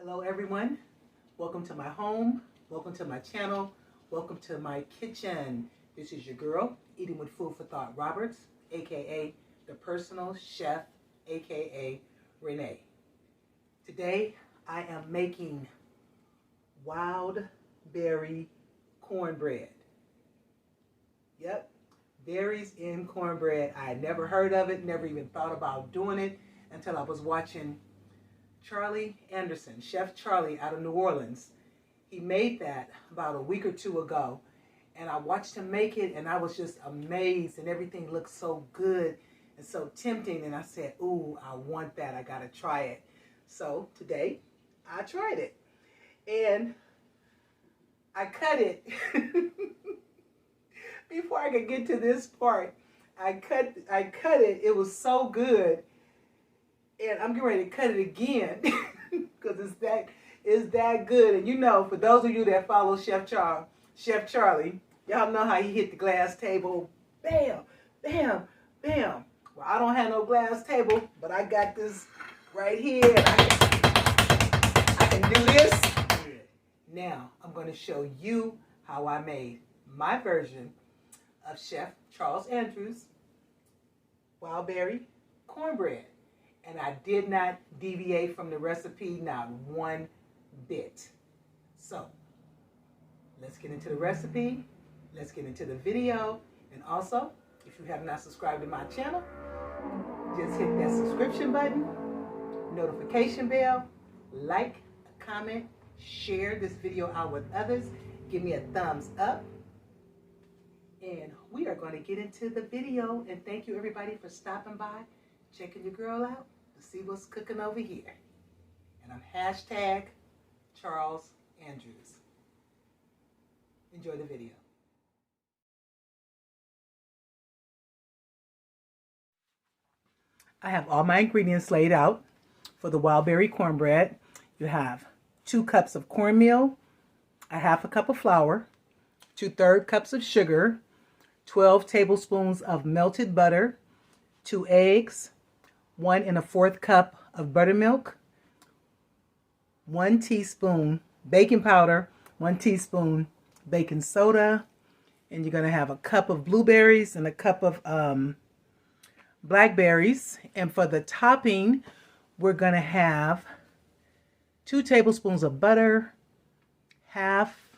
Hello everyone, welcome to my home, welcome to my channel, welcome to my kitchen. This is your girl, Eating with Food for Thought Roberts, aka the personal chef, aka Renee. Today I am making wild berry cornbread. Yep, berries in cornbread. I had never heard of it, never even thought about doing it until I was watching Charlie Anderson, Chef Charlie out of New Orleans. He made that about a week or two ago, and I watched him make it, and I was just amazed, and everything looked so good and so tempting, and I said, ooh, I want that. I gotta try it. So today I tried it, and I cut it. Before I could get to this part, I cut it. It was so good. And I'm getting ready to cut it again because it's that good. And you know, for those of you that follow Chef Charlie, y'all know how he hit the glass table. Bam, bam, bam. Well, I don't have no glass table, but I got this right here. I can do this. Now, I'm going to show you how I made my version of Chef Charles Andrews' wild berry cornbread. And I did not deviate from the recipe, not one bit. So, let's get into the recipe. Let's get into the video. And also, if you have not subscribed to my channel, just hit that subscription button, notification bell, like, comment, share this video out with others. Give me a thumbs up. And we are going to get into the video. And thank you everybody for stopping by, checking your girl out to see what's cooking over here. And I'm hashtag Charles Andrews. Enjoy the video. I have all my ingredients laid out for the wild berry cornbread. You have 2 cups of cornmeal, a half a cup of flour, 2/3 cups of sugar, 12 tablespoons of melted butter, 2 eggs, 1 1/4 cup of buttermilk, 1 teaspoon baking powder, 1 teaspoon baking soda, and you're going to have a cup of blueberries and a cup of blackberries. And for the topping, we're going to have 2 tablespoons of butter, half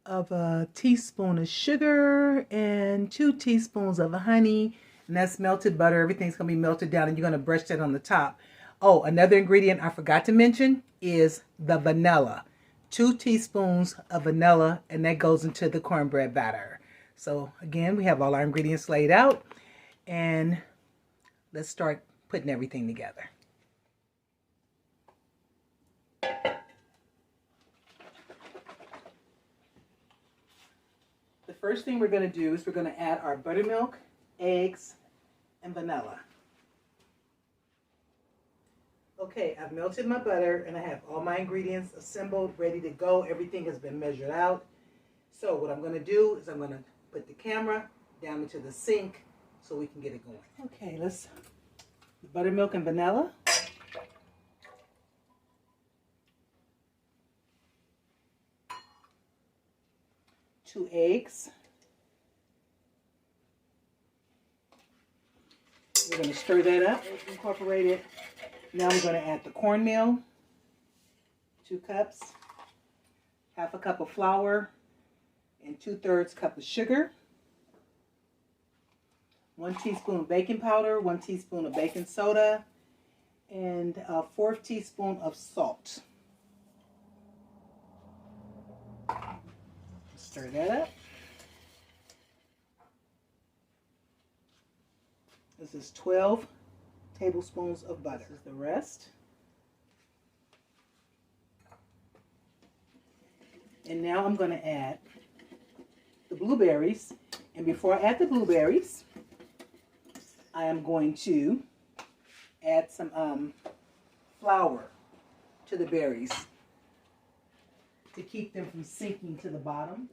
of a teaspoon of sugar, and 2 teaspoons of honey. And that's melted butter. Everything's going to be melted down, and you're going to brush that on the top. Oh, another ingredient I forgot to mention is the vanilla. 2 teaspoons of vanilla, and that goes into the cornbread batter. So again, we have all our ingredients laid out, and let's start putting everything together. The first thing we're going to do is we're going to add our buttermilk, eggs, and vanilla. Okay, I've melted my butter and I have all my ingredients assembled, ready to go. Everything has been measured out. So what I'm going to do is I'm going to put the camera down into the sink so we can get it going. Okay, let's the buttermilk and vanilla. Two eggs. We're going to stir that up, incorporate it. Now I'm going to add the cornmeal, 2 cups, half a cup of flour, and 2/3 cup of sugar, 1 teaspoon of baking powder, 1 teaspoon of baking soda, and a 1/4 teaspoon of salt. Stir that up. This is 12 tablespoons of butter. This is the rest. And now I'm going to add the blueberries. And before I add the blueberries, I am going to add some flour to the berries to keep them from sinking to the bottom.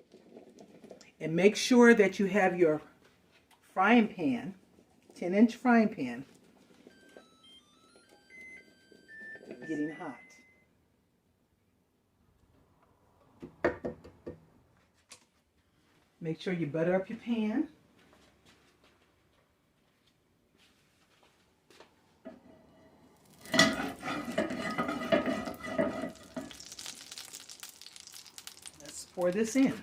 And make sure that you have your frying pan, 10-inch frying pan, getting hot. Make sure you butter up your pan. Let's pour this in.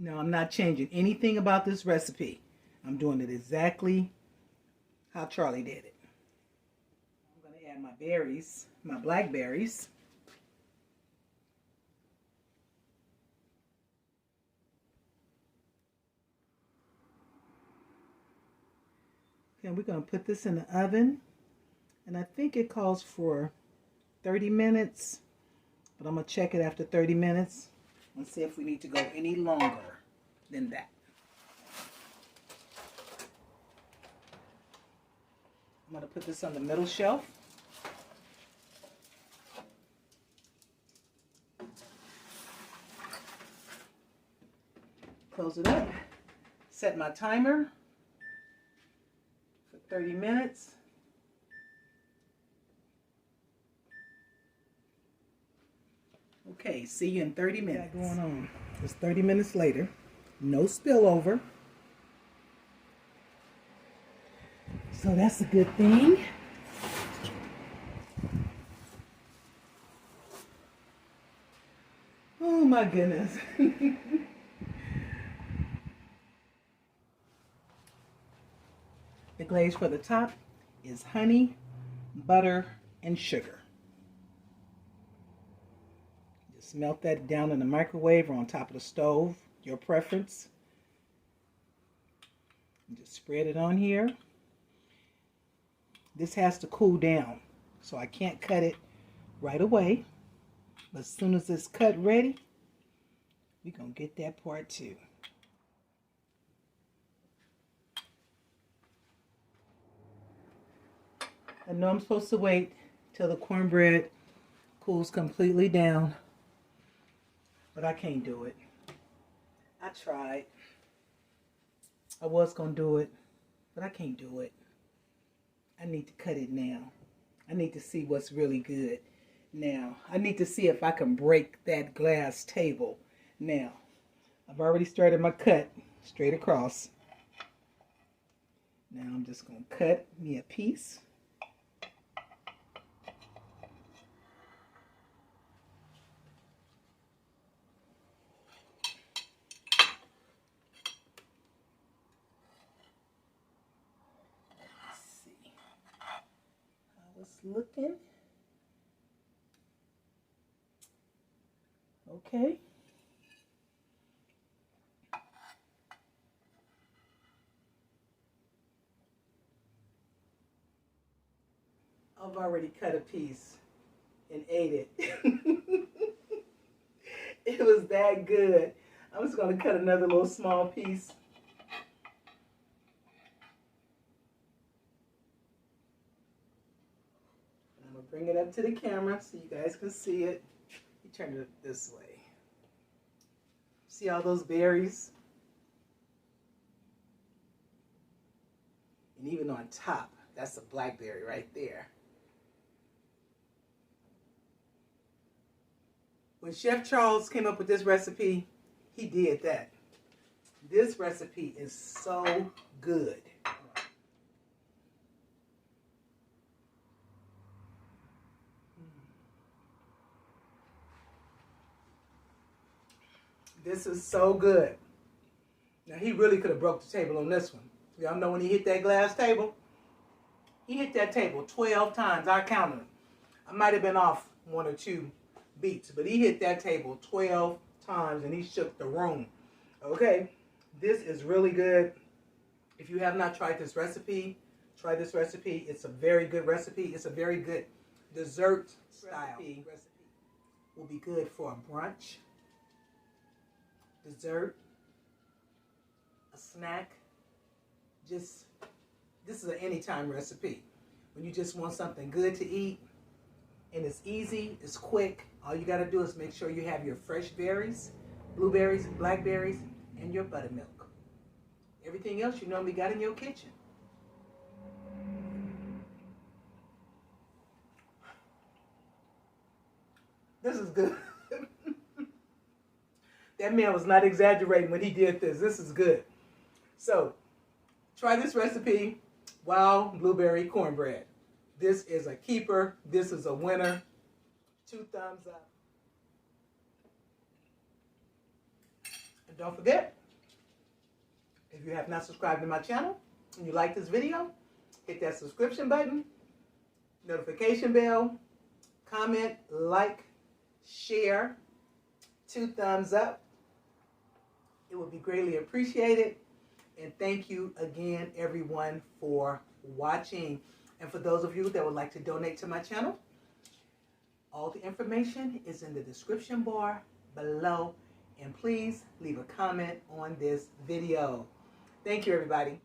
No, I'm not changing anything about this recipe. I'm doing it exactly how Charlie did it. I'm going to add my berries, my blackberries. And we're going to put this in the oven. And I think it calls for 30 minutes. But I'm going to check it after 30 minutes and see if we need to go any longer than that. I'm going to put this on the middle shelf. Close it up. Set my timer for 30 minutes. Okay, see you in 30 minutes. What's going on? It's 30 minutes later. No spillover. So that's a good thing. Oh my goodness. The glaze for the top is honey, butter, and sugar. Just melt that down in the microwave or on top of the stove, your preference. And just spread it on here. This has to cool down, so I can't cut it right away. But as soon as it's cut ready, we're going to get that part too. I know I'm supposed to wait till the cornbread cools completely down, but I can't do it. I tried. I was going to do it, but I can't do it. I need to cut it now. I need to see what's really good now. I need to see if I can break that glass table now. I've already started my cut straight across. Now I'm just going to cut me a piece. Looking okay. I've already cut a piece and ate it. It was that good. I'm just going to cut another little small piece. Bring it up to the camera so you guys can see it. You turn it this way. See all those berries? And even on top, that's a blackberry right there. When Chef Charles came up with this recipe, he did that. This recipe is so good. This is so good. Now, he really could have broke the table on this one. Y'all know when he hit that glass table? He hit that table 12 times. I counted them. I might have been off 1 or 2 beats, but he hit that table 12 times and he shook the room. Okay? This is really good. If you have not tried this recipe, try this recipe. It's a very good recipe. It's a very good dessert style recipe. Will be good for a brunch, dessert, a snack. This is an anytime recipe. When you just want something good to eat, and it's easy, it's quick. All you got to do is make sure you have your fresh berries, blueberries, blackberries, and your buttermilk. everything else you normally got in your kitchen. This is good. That man was not exaggerating when he did this. This is good. So, try this recipe, wild blueberry cornbread. This is a keeper. This is a winner. 2 thumbs up. And don't forget, if you have not subscribed to my channel and you like this video, hit that subscription button, notification bell, comment, like, share, 2 thumbs up. It would be greatly appreciated. And thank you again, everyone, for watching. And for those of you that would like to donate to my channel, all the information is in the description bar below. And please leave a comment on this video. Thank you, everybody.